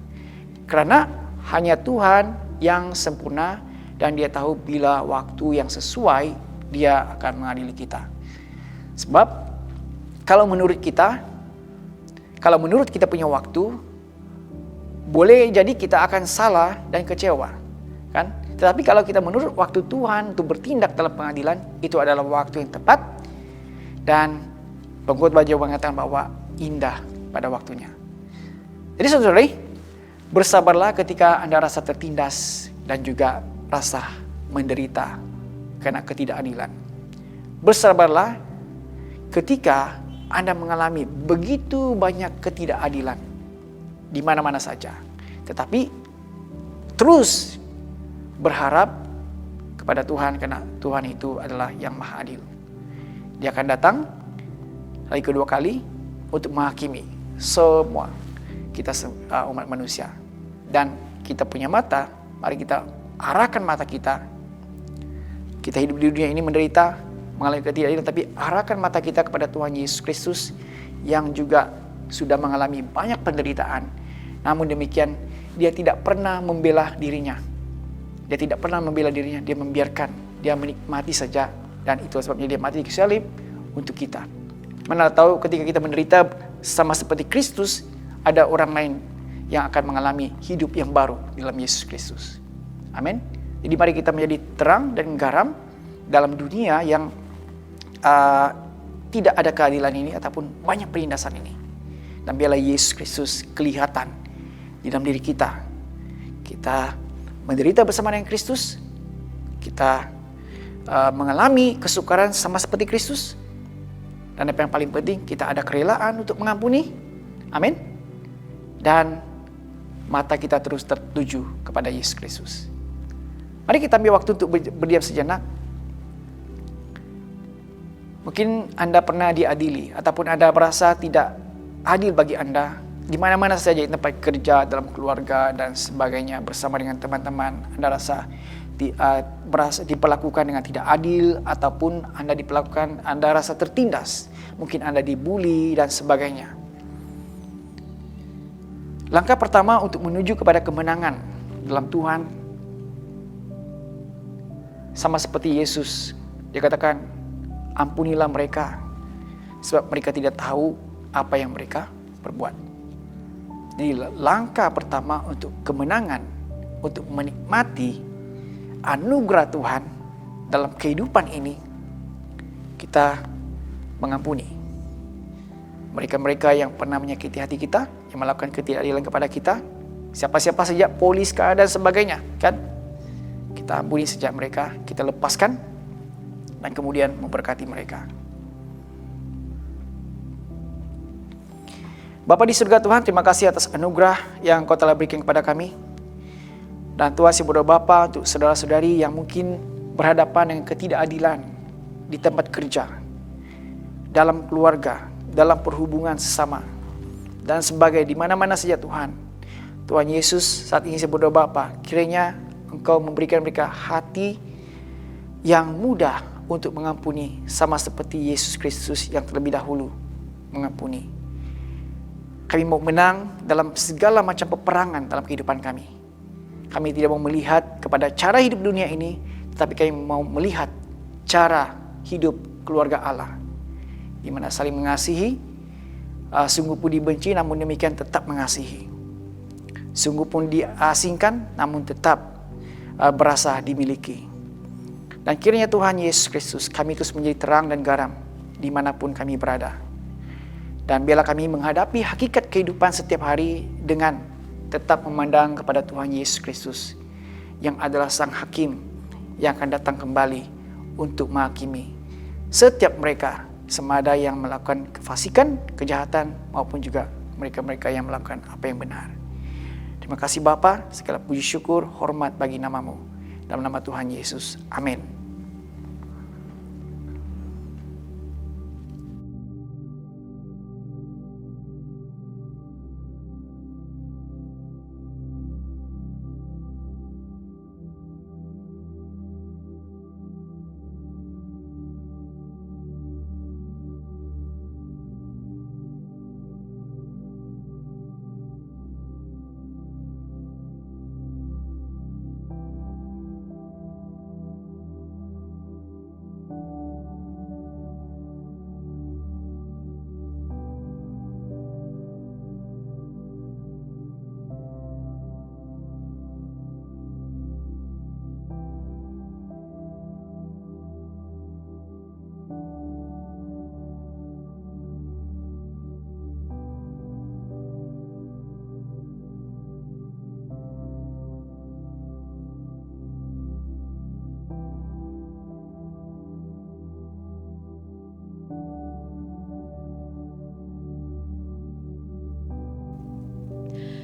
Karena hanya Tuhan yang sempurna dan Dia tahu bila waktu yang sesuai Dia akan mengadili kita. Sebab kalau menurut kita punya waktu, boleh jadi kita akan salah dan kecewa, kan? Tetapi kalau kita menurut waktu Tuhan untuk bertindak dalam pengadilan, itu adalah waktu yang tepat dan pengkhotbah juga mengatakan bahwa indah pada waktunya. Jadi saudara, bersabarlah ketika Anda rasa tertindas dan juga rasa menderita karena ketidakadilan. Bersabarlah ketika Anda mengalami begitu banyak ketidakadilan di mana-mana saja. Tetapi terus berharap kepada Tuhan karena Tuhan itu adalah yang maha adil. Dia akan datang lagi kedua kali untuk menghakimi semua kita umat manusia. Dan kita punya mata, mari kita arahkan mata kita. Kita hidup di dunia ini menderita, mengalami ketidakadilan, tapi arahkan mata kita kepada Tuhan Yesus Kristus yang juga sudah mengalami banyak penderitaan. Namun demikian, Dia tidak pernah membela dirinya. Dia tidak pernah membela dirinya, Dia membiarkan, Dia menikmati saja. Dan itu sebabnya Dia mati di salib untuk kita. Mana tahu ketika kita menderita sama seperti Kristus, ada orang lain yang akan mengalami hidup yang baru dalam Yesus Kristus. Amin. Jadi mari kita menjadi terang dan garam dalam dunia yang tidak ada keadilan ini ataupun banyak penindasan ini. Dan biarlah Yesus Kristus kelihatan di dalam diri kita. Kita menderita bersama dengan Kristus. Kita mengalami kesukaran sama seperti Kristus. Dan yang paling penting, kita ada kerelaan untuk mengampuni. Amin. Dan mata kita terus tertuju kepada Yesus Kristus. Mari kita ambil waktu untuk berdiam sejenak. Mungkin Anda pernah diadili ataupun Anda merasa tidak adil bagi Anda di mana-mana saja, di tempat kerja, dalam keluarga dan sebagainya, bersama dengan teman-teman. Anda rasa diperlakukan dengan tidak adil ataupun Anda rasa tertindas. Mungkin Anda dibuli dan sebagainya. Langkah pertama untuk menuju kepada kemenangan dalam Tuhan, sama seperti Yesus, Dia katakan, ampunilah mereka, sebab mereka tidak tahu apa yang mereka perbuat. Jadi langkah pertama untuk kemenangan, untuk menikmati anugerah Tuhan dalam kehidupan ini, kita mengampuni mereka-mereka yang pernah menyakiti hati kita, yang melakukan ketidakadilan kepada kita, siapa-siapa saja, polis kah dan sebagainya, kan? Kita ampuni sejak mereka, kita lepaskan dan kemudian memberkati mereka. Bapa di surga Tuhan, terima kasih atas anugerah yang Kau telah berikan kepada kami. Dan Tuhan, saya berdoa Bapa untuk saudara-saudari yang mungkin berhadapan dengan ketidakadilan di tempat kerja, dalam keluarga, dalam perhubungan sesama, dan sebagai di mana-mana saja Tuhan. Tuhan Yesus, saat ini saya berdoa Bapa, kiranya Engkau memberikan mereka hati yang mudah untuk mengampuni, sama seperti Yesus Kristus yang terlebih dahulu mengampuni. Kami mau menang dalam segala macam peperangan dalam kehidupan kami. Kami tidak mau melihat kepada cara hidup dunia ini, tetapi kami mau melihat cara hidup keluarga Allah, di mana saling mengasihi, sungguh pun dibenci namun demikian tetap mengasihi. Sungguh pun diasingkan namun tetap berasa dimiliki. Dan kiranya Tuhan Yesus Kristus, kami terus menjadi terang dan garam dimanapun kami berada. Dan biarlah kami menghadapi hakikat kehidupan setiap hari dengan tetap memandang kepada Tuhan Yesus Kristus yang adalah Sang Hakim yang akan datang kembali untuk menghakimi setiap mereka, semada yang melakukan kefasikan, kejahatan, maupun juga mereka-mereka yang melakukan apa yang benar. Terima kasih Bapa, segala puji syukur, hormat bagi nama-Mu. Dalam nama Tuhan Yesus. Amin.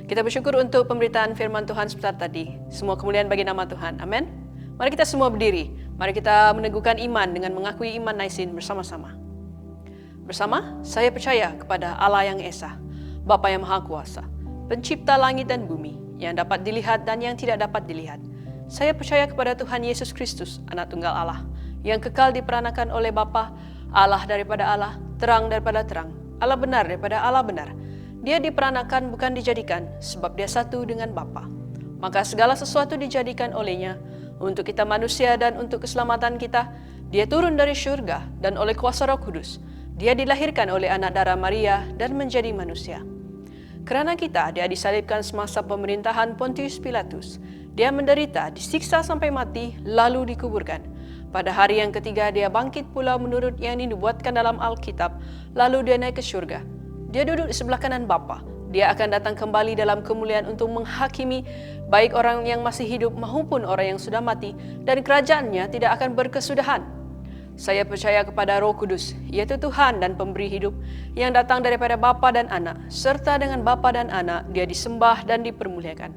Kita bersyukur untuk pemberitaan firman Tuhan sebentar tadi. Semua kemuliaan bagi nama Tuhan. Amin. Mari kita semua berdiri. Mari kita meneguhkan iman dengan mengakui iman Naisin bersama-sama. Bersama, saya percaya kepada Allah yang Esa, Bapa yang Maha Kuasa, Pencipta langit dan bumi, yang dapat dilihat dan yang tidak dapat dilihat. Saya percaya kepada Tuhan Yesus Kristus, Anak Tunggal Allah, yang kekal diperanakan oleh Bapa, Allah daripada Allah, terang daripada terang, Allah benar daripada Allah benar. Dia diperanakan bukan dijadikan, sebab dia satu dengan Bapa. Maka segala sesuatu dijadikan olehnya, untuk kita manusia dan untuk keselamatan kita. Dia turun dari syurga dan oleh kuasa Roh Kudus. Dia dilahirkan oleh anak darah Maria dan menjadi manusia. Kerana kita, dia disalibkan semasa pemerintahan Pontius Pilatus. Dia menderita, disiksa sampai mati, lalu dikuburkan. Pada hari yang ketiga, dia bangkit pula menurut yang dinubuatkan dalam Alkitab, lalu dia naik ke syurga. Dia duduk di sebelah kanan Bapa. Dia akan datang kembali dalam kemuliaan untuk menghakimi baik orang yang masih hidup maupun orang yang sudah mati, dan kerajaannya tidak akan berkesudahan. Saya percaya kepada Roh Kudus, yaitu Tuhan dan pemberi hidup, yang datang daripada Bapa dan Anak, serta dengan Bapa dan Anak dia disembah dan dipermuliakan.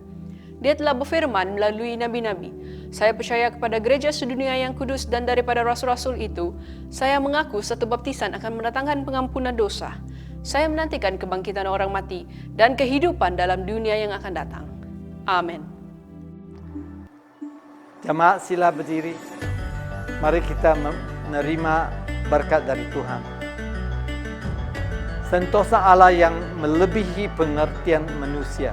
Dia telah berfirman melalui nabi-nabi. Saya percaya kepada gereja sedunia yang kudus, dan daripada rasul-rasul itu, saya mengaku satu baptisan akan mendatangkan pengampunan dosa. Saya menantikan kebangkitan orang mati dan kehidupan dalam dunia yang akan datang. Amin. Jemaat sila berdiri. Mari kita menerima berkat dari Tuhan. Sentosa Allah yang melebihi pengertian manusia,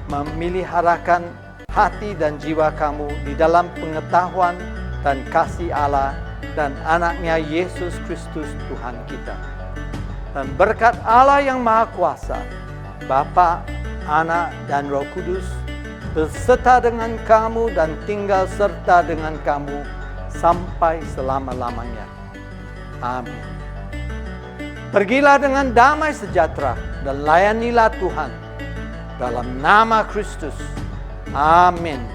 memeliharakan hati dan jiwa kamu di dalam pengetahuan dan kasih Allah dan anaknya Yesus Kristus Tuhan kita. Dan berkat Allah yang Maha Kuasa, Bapa, Anak, dan Roh Kudus, beserta dengan kamu dan tinggal serta dengan kamu sampai selama-lamanya. Amin. Pergilah dengan damai sejahtera dan layanilah Tuhan. Dalam nama Kristus. Amin.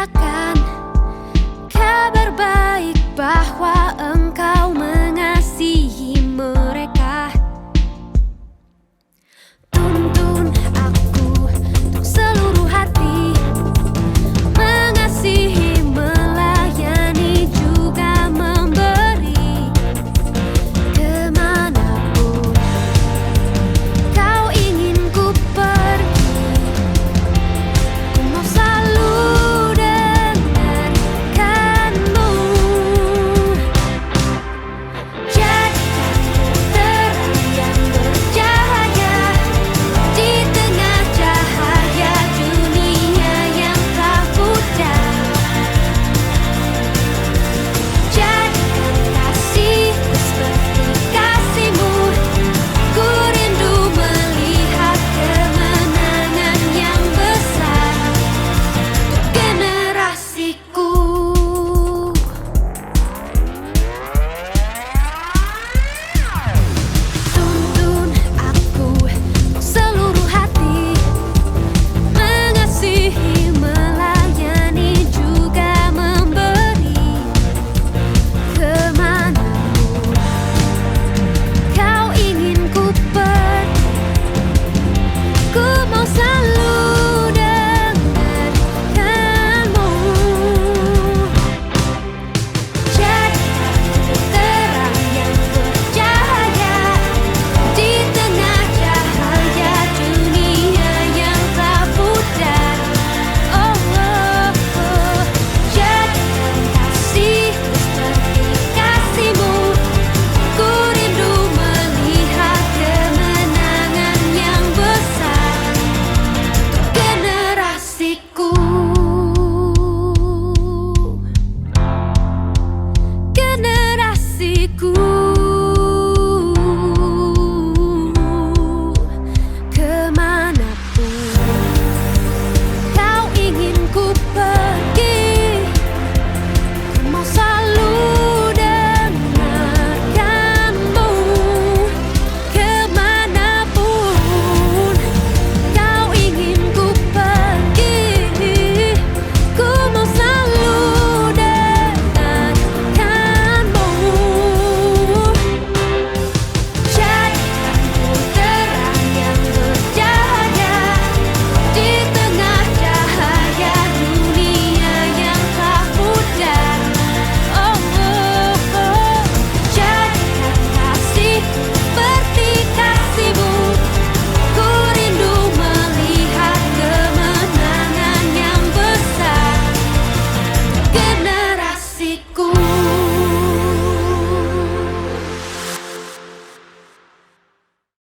katakan